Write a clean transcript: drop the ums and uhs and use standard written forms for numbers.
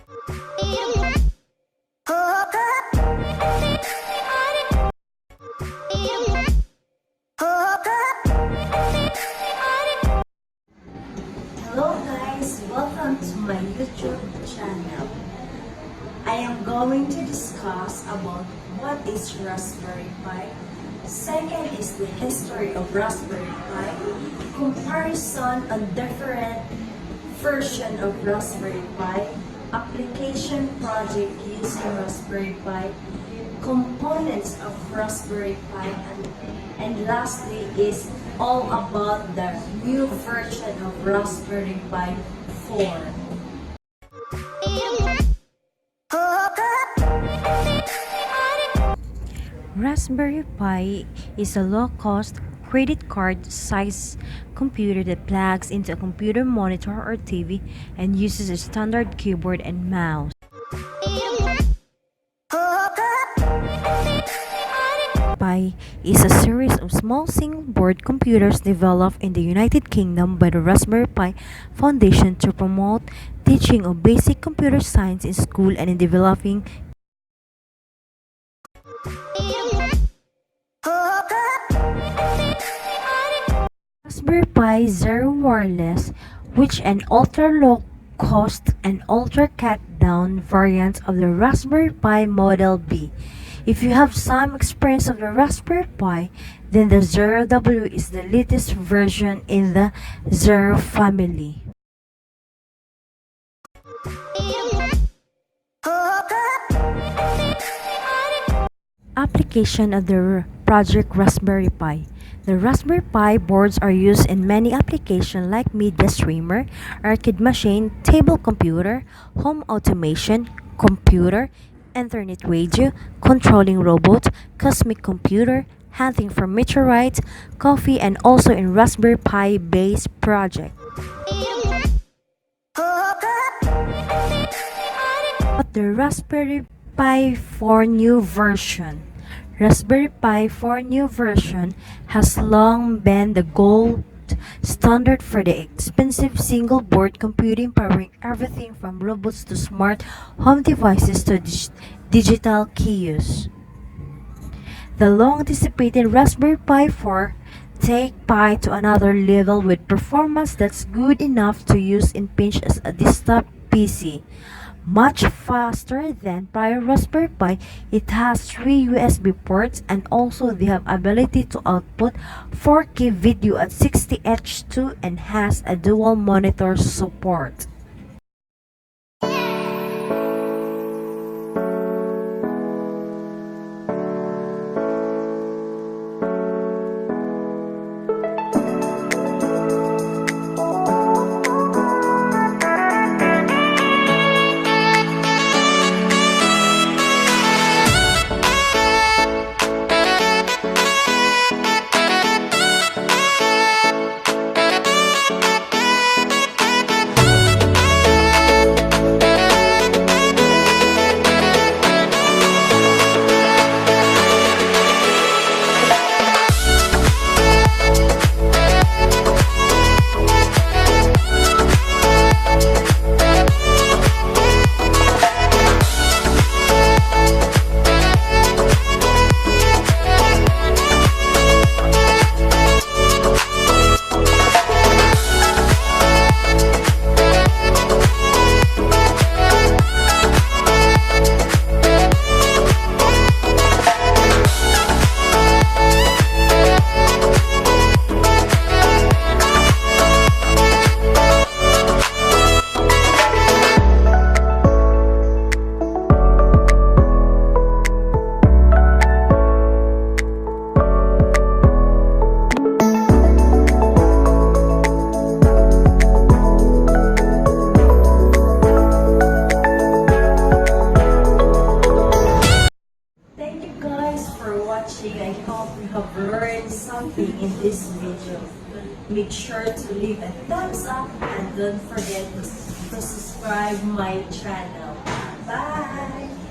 Hello guys, welcome to my YouTube channel. I am going to discuss about what is Raspberry Pi. Second is the history of Raspberry Pi, comparison on different version of Raspberry Pi, application project using Raspberry Pi, components of Raspberry Pi, and lastly is all about the new version of Raspberry Pi 4. Raspberry Pi is a low-cost, credit card-sized computer that plugs into a computer monitor or TV and uses a standard keyboard and mouse. Pi is a series of small single-board computers developed in the United Kingdom by the Raspberry Pi Foundation to promote teaching of basic computer science in school and in developing Raspberry Pi Zero Wireless, which an ultra-low-cost and ultra-cut-down variant of the Raspberry Pi Model B. If you have some experience of the Raspberry Pi, then the Zero W is the latest version in the Zero family. Application of the Project Raspberry Pi. The Raspberry Pi boards are used in many applications like media streamer, arcade machine, table computer, home automation, computer, internet radio, controlling robot, cosmic computer, hunting for meteorites, coffee, and also in Raspberry Pi base project. But the Raspberry Pi 4 new version. Raspberry Pi 4 new version has long been the gold standard for the expensive single board computing, powering everything from robots to smart home devices to digital kiosks. The long anticipated Raspberry Pi 4 take Pi to another level with performance that's good enough to use in pinch as a desktop PC. Much faster than prior Raspberry Pi, it has 3 USB ports and also they have ability to output 4K video at 60H2 and has a dual monitor support. I hope you have learned something in this video. Make sure to leave a thumbs up and don't forget to subscribe my channel. Bye!